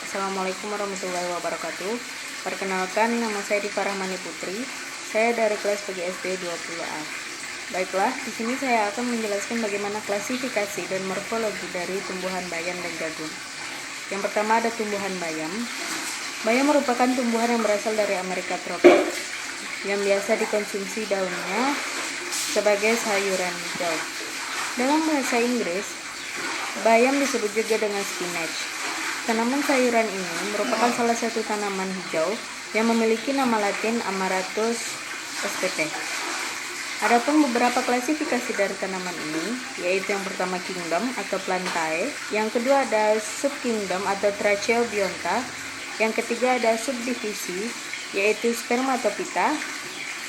Assalamualaikum warahmatullahi wabarakatuh. Perkenalkan, nama saya Diva Rahmani Putri. Saya dari kelas PGSD 20A. Baiklah, di sini saya akan menjelaskan bagaimana klasifikasi dan morfologi dari tumbuhan bayam dan jagung. Yang pertama ada tumbuhan bayam. Bayam merupakan tumbuhan yang berasal dari Amerika tropis, yang biasa dikonsumsi daunnya sebagai sayuran hijau. Dalam bahasa Inggris, bayam disebut juga dengan spinach. Tanaman sayuran ini merupakan salah satu tanaman hijau yang memiliki nama latin Amaranthus spp. Adapun beberapa klasifikasi dari tanaman ini, yaitu yang pertama kingdom atau plantae, yang kedua ada subkingdom atau Tracheobionta, yang ketiga ada subdivisi yaitu Spermatophyta,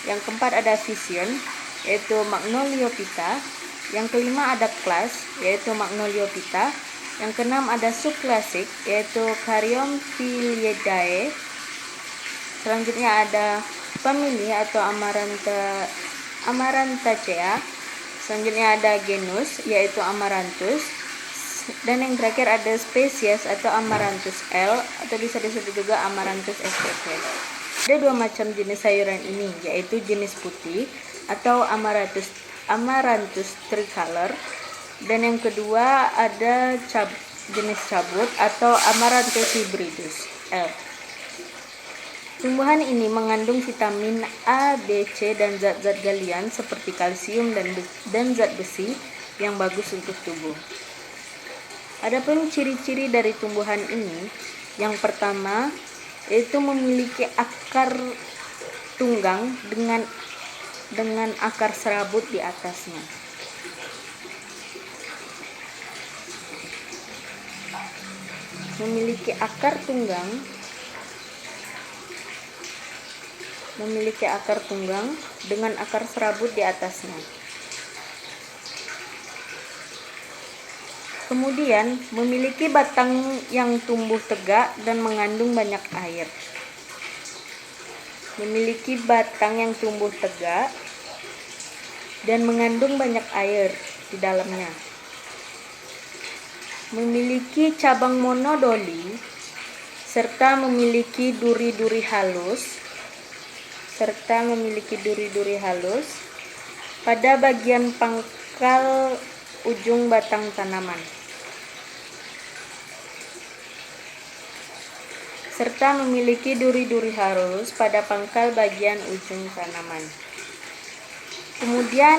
yang keempat ada vision yaitu Magnoliophyta, yang kelima ada class yaitu Magnoliophyta, yang keenam ada subklasik yaitu Caryophyllaidae. Selanjutnya ada famili atau Amaranthaceae. Selanjutnya ada genus yaitu Amaranthus, dan yang terakhir ada spesies atau Amaranthus L atau bisa disebut juga Amaranthus spp. Ada dua macam jenis sayuran ini, yaitu jenis putih atau Amaranthus tricolor, dan yang kedua ada jenis cabut atau Amaranthus hybridus L. Tumbuhan ini mengandung vitamin A, B, C, dan zat-zat galian seperti kalsium dan zat besi yang bagus untuk tubuh. Adapun ciri-ciri dari tumbuhan ini, yang pertama yaitu memiliki akar tunggang dengan akar serabut di atasnya. Memiliki akar tunggang dengan akar serabut di atasnya. Kemudian memiliki batang yang tumbuh tegak dan mengandung banyak air. Memiliki batang yang tumbuh tegak dan mengandung banyak air di dalamnya. Memiliki cabang monodoli serta memiliki duri-duri halus pada bagian pangkal ujung batang tanaman, serta memiliki duri-duri halus pada pangkal bagian ujung tanaman. Kemudian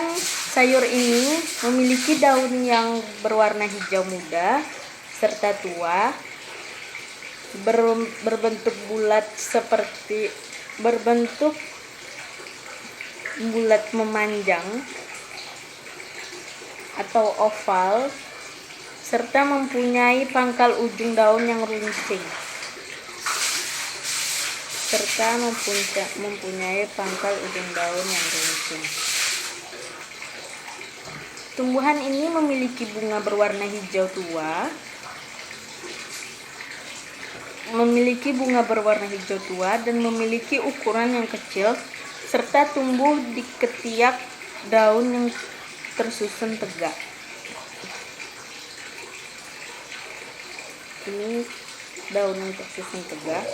sayur ini memiliki daun yang berwarna hijau muda serta tua, berbentuk bulat memanjang atau oval, serta mempunyai pangkal ujung daun yang runcing. Tumbuhan ini memiliki bunga berwarna hijau tua dan memiliki ukuran yang kecil serta tumbuh di ketiak daun yang tersusun tegak. Ini daun yang tersusun tegak,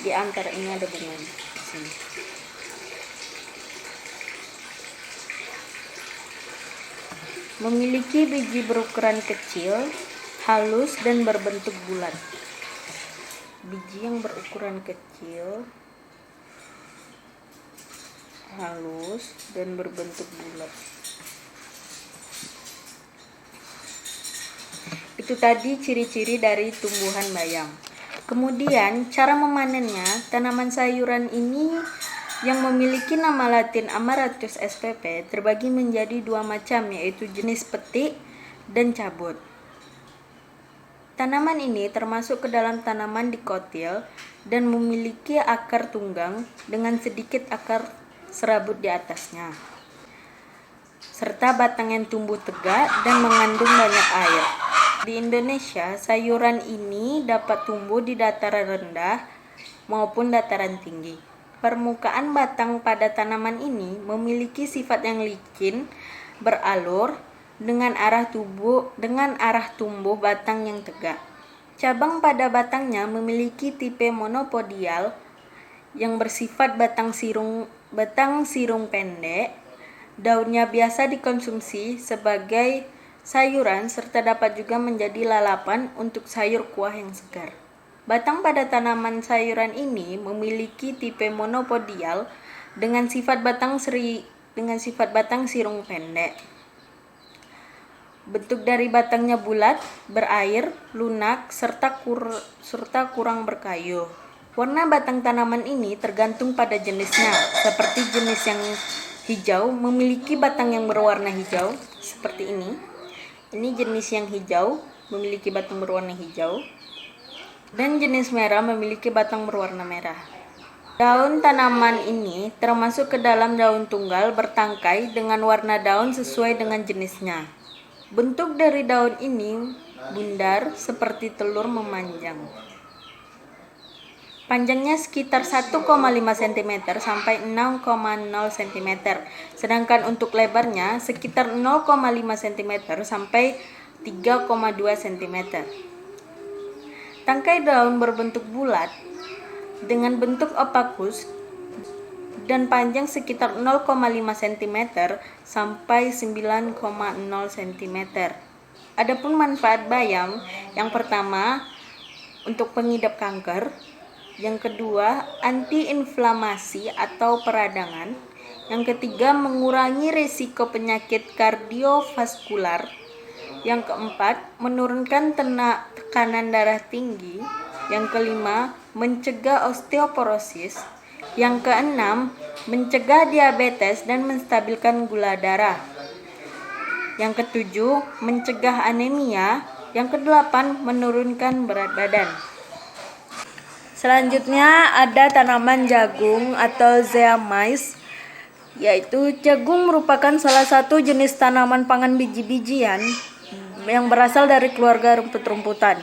di antara ini ada bunga di sini. Memiliki biji berukuran kecil, halus, dan berbentuk bulat. Biji yang berukuran kecil, halus, dan berbentuk bulat. Itu tadi ciri-ciri dari tumbuhan bayam. Kemudian cara memanennya, tanaman sayuran ini yang memiliki nama latin Amaranthus spp terbagi menjadi dua macam, yaitu jenis petik dan cabut. Tanaman ini termasuk ke dalam tanaman dikotil dan memiliki akar tunggang dengan sedikit akar serabut di atasnya, serta batang yang tumbuh tegak dan mengandung banyak air. Di Indonesia, sayuran ini dapat tumbuh di dataran rendah maupun dataran tinggi. Permukaan batang pada tanaman ini memiliki sifat yang licin, beralur, dengan arah tumbuh batang yang tegak. Cabang pada batangnya memiliki tipe monopodial yang bersifat batang sirung pendek. Daunnya biasa dikonsumsi sebagai sayuran serta dapat juga menjadi lalapan untuk sayur kuah yang segar. Batang pada tanaman sayuran ini memiliki tipe monopodial dengan sifat batang sirung pendek. Bentuk dari batangnya bulat, berair, lunak, serta kurang berkayu. Warna batang tanaman ini tergantung pada jenisnya. Seperti jenis yang hijau memiliki batang yang berwarna hijau seperti ini. Ini jenis yang hijau memiliki batang berwarna hijau. Dan jenis merah memiliki batang berwarna merah. Daun tanaman ini termasuk ke dalam daun tunggal bertangkai dengan warna daun sesuai dengan jenisnya. Bentuk dari daun ini bundar seperti telur memanjang. Panjangnya sekitar 1,5 cm sampai 6,0 cm, sedangkan untuk lebarnya sekitar 0,5 cm sampai 3,2 cm. Tangkai daun berbentuk bulat dengan bentuk opakus dan panjang sekitar 0,5 cm sampai 9,0 cm. Adapun manfaat bayam, yang pertama untuk pengidap kanker, yang kedua antiinflamasi atau peradangan, yang ketiga mengurangi risiko penyakit kardiovaskular, yang keempat menurunkan tekanan darah tinggi, yang kelima mencegah osteoporosis, yang keenam mencegah diabetes dan menstabilkan gula darah, yang ketujuh mencegah anemia, yang kedelapan menurunkan berat badan. Selanjutnya ada tanaman jagung atau zeamais, yaitu jagung merupakan salah satu jenis tanaman pangan biji-bijian yang berasal dari keluarga rumput-rumputan.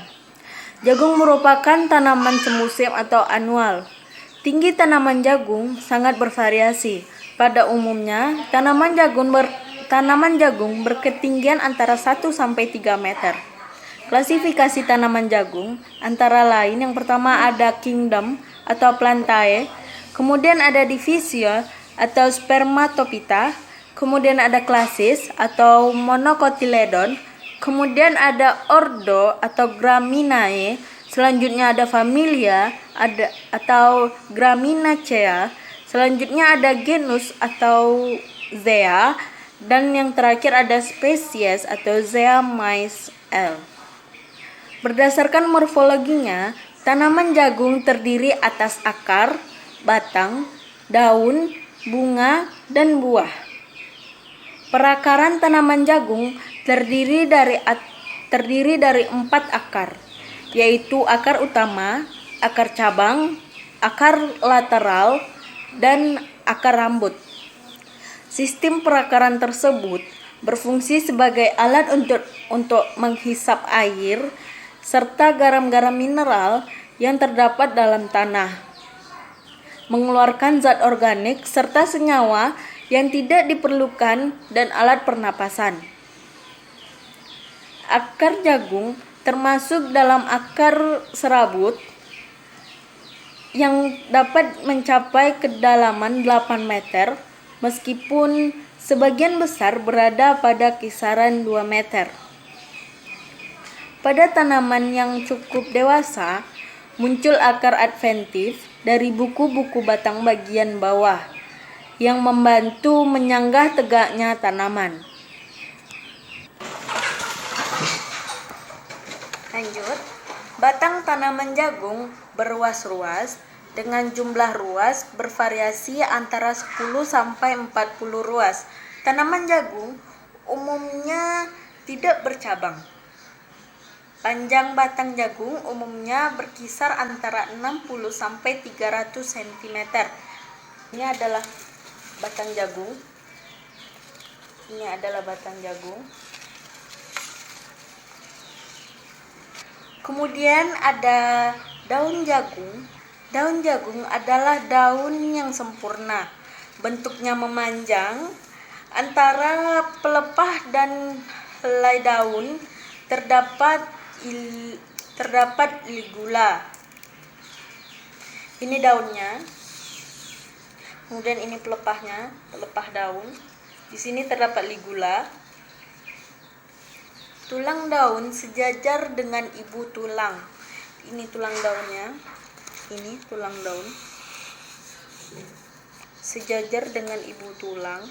Jagung merupakan tanaman semusim atau anual. Tinggi tanaman jagung sangat bervariasi. Pada umumnya, tanaman jagung berketinggian antara 1 sampai 3 meter. Klasifikasi tanaman jagung antara lain yang pertama ada kingdom atau plantae, kemudian ada divisia atau spermatophyta, kemudian ada klasis atau monocotyledon, kemudian ada ordo atau Graminae, selanjutnya ada familia atau Graminacea, selanjutnya ada genus atau Zea, dan yang terakhir ada spesies atau Zeamais L. Berdasarkan morfologinya, tanaman jagung terdiri atas akar, batang, daun, bunga, dan buah. Perakaran tanaman jagung terdiri dari 4 akar, yaitu akar utama, akar cabang, akar lateral, dan akar rambut. Sistem perakaran tersebut berfungsi sebagai alat untuk menghisap air serta garam-garam mineral yang terdapat dalam tanah, mengeluarkan zat organik serta senyawa yang tidak diperlukan dan alat pernapasan. Akar jagung termasuk dalam akar serabut yang dapat mencapai kedalaman 8 meter, meskipun sebagian besar berada pada kisaran 2 meter. Pada tanaman yang cukup dewasa, muncul akar adventif dari buku-buku batang bagian bawah yang membantu menyanggah tegaknya tanaman. Lanjut, batang tanaman jagung berruas-ruas dengan jumlah ruas bervariasi antara 10 sampai 40 ruas. Tanaman jagung umumnya tidak bercabang. Panjang batang jagung umumnya berkisar antara 60 sampai 300 cm. Ini adalah batang jagung. Kemudian ada daun jagung. Daun jagung adalah daun yang sempurna. Bentuknya memanjang. Antara pelepah dan helai daun terdapat terdapat ligula. Ini daunnya. Kemudian ini pelepahnya, pelepah daun. Di sini terdapat ligula. Tulang daun sejajar dengan ibu tulang. Ini tulang daunnya. Ini tulang daun. Sejajar dengan ibu tulang.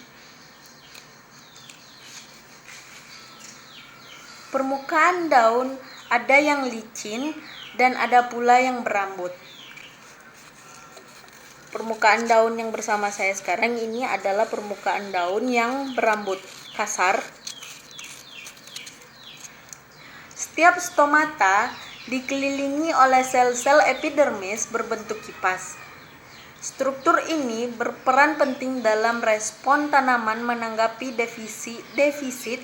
Permukaan daun ada yang licin dan ada pula yang berambut. Permukaan daun yang bersama saya sekarang ini adalah permukaan daun yang berambut kasar. Setiap stomata dikelilingi oleh sel-sel epidermis berbentuk kipas. Struktur ini berperan penting dalam respon tanaman menanggapi defisit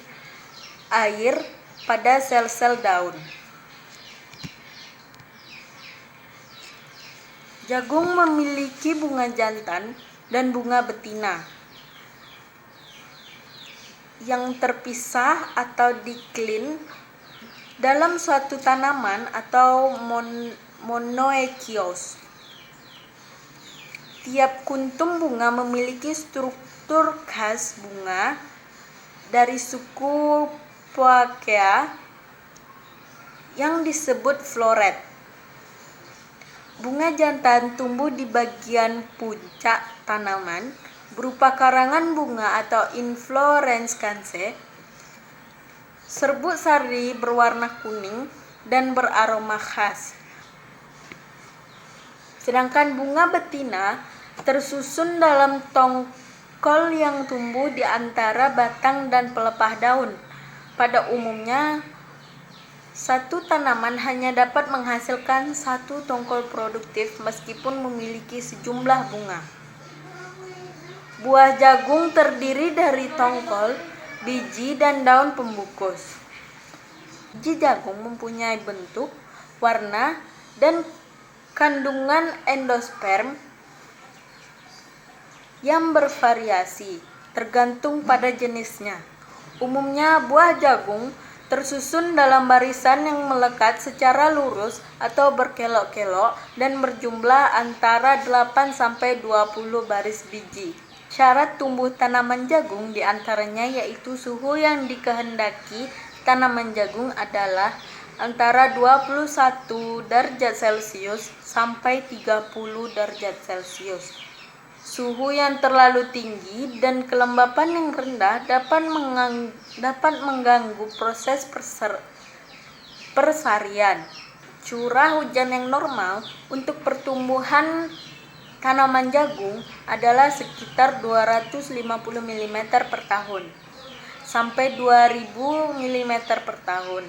air pada sel-sel daun. Jagung memiliki bunga jantan dan bunga betina yang terpisah atau diklin dalam suatu tanaman atau monoekios. Tiap kuntum bunga memiliki struktur khas bunga dari suku Poaceae yang disebut floret. Bunga jantan tumbuh di bagian puncak tanaman berupa karangan bunga atau inflorescence. Serbuk sari berwarna kuning dan beraroma khas. Sedangkan bunga betina tersusun dalam tongkol yang tumbuh di antara batang dan pelepah daun. Pada umumnya, satu tanaman hanya dapat menghasilkan satu tongkol produktif meskipun memiliki sejumlah bunga. Buah jagung terdiri dari tongkol, biji, dan daun pembungkus. Biji jagung mempunyai bentuk, warna, dan kandungan endosperm yang bervariasi tergantung pada jenisnya. Umumnya buah jagung tersusun dalam barisan yang melekat secara lurus atau berkelok-kelok dan berjumlah antara 8 sampai 20 baris biji. Syarat tumbuh tanaman jagung diantaranya yaitu suhu yang dikehendaki tanaman jagung adalah antara 21 derajat Celcius sampai 30 derajat Celcius. Suhu yang terlalu tinggi dan kelembapan yang rendah dapat mengganggu proses persarian. Curah hujan yang normal untuk pertumbuhan tanaman jagung adalah sekitar 250 mm per tahun sampai 2000 mm per tahun.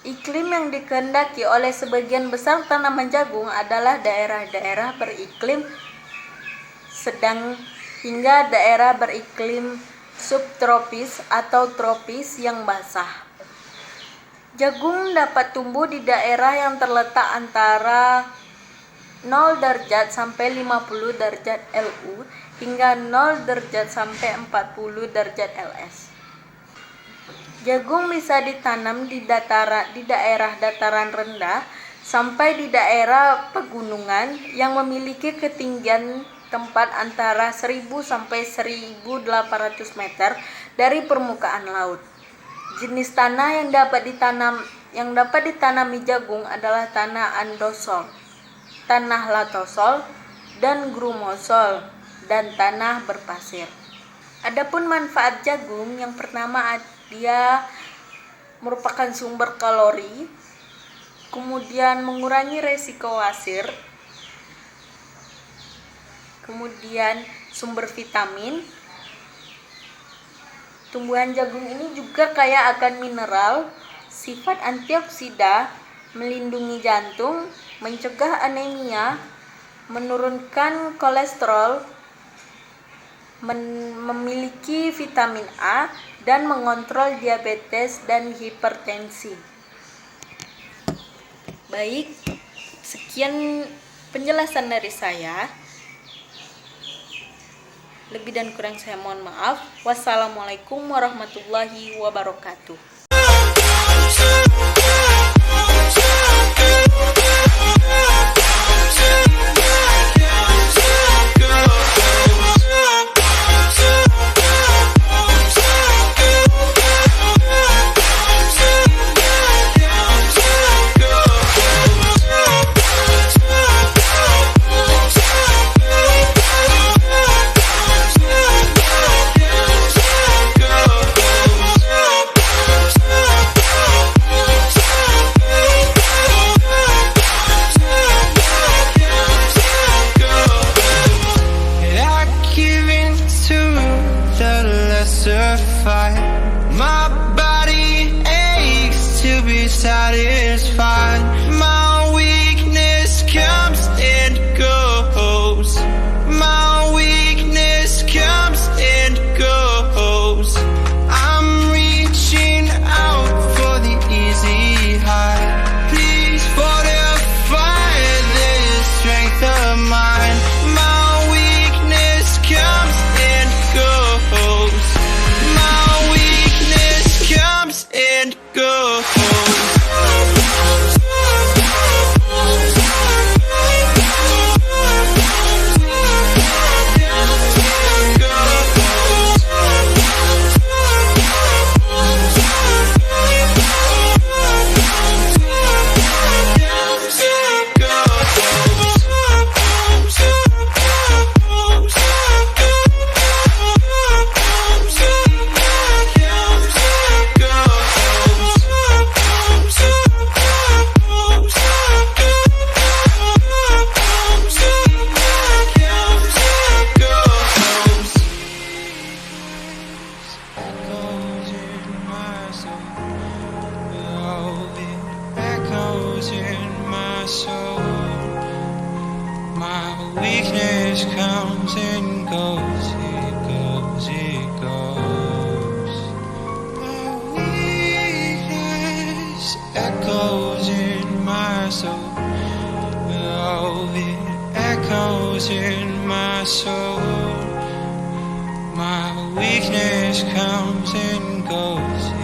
Iklim yang dikehendaki oleh sebagian besar tanaman jagung adalah daerah-daerah beriklim sedang hingga daerah beriklim subtropis atau tropis yang basah. Jagung dapat tumbuh di daerah yang terletak antara 0 derajat sampai 50 derajat LU hingga 0 derajat sampai 40 derajat LS. Jagung bisa ditanam di daerah dataran rendah sampai di daerah pegunungan yang memiliki ketinggian tempat antara 1000 sampai 1800 meter dari permukaan laut. Jenis tanah yang dapat ditanami jagung adalah tanah andosol, tanah latosol, dan grumosol, dan tanah berpasir. Adapun manfaat jagung, yang pertama dia merupakan sumber kalori, kemudian mengurangi resiko wasir, kemudian sumber vitamin. Tumbuhan jagung ini juga kaya akan mineral, sifat antioksida, melindungi jantung, mencegah anemia, menurunkan kolesterol, memiliki vitamin A, dan mengontrol diabetes dan hipertensi. Baik, sekian penjelasan dari saya. Lebih dan kurang saya mohon maaf. Wassalamualaikum warahmatullahi wabarakatuh. be satisfied. My weakness comes and goes. My weakness comes and goes. I'm reaching out for the easy high. Please fortify this strength of mine. My weakness comes and goes. My weakness comes and goes. Weakness comes and goes, it goes, it goes. My weakness echoes in my soul. Oh, it echoes in my soul. My weakness comes and goes.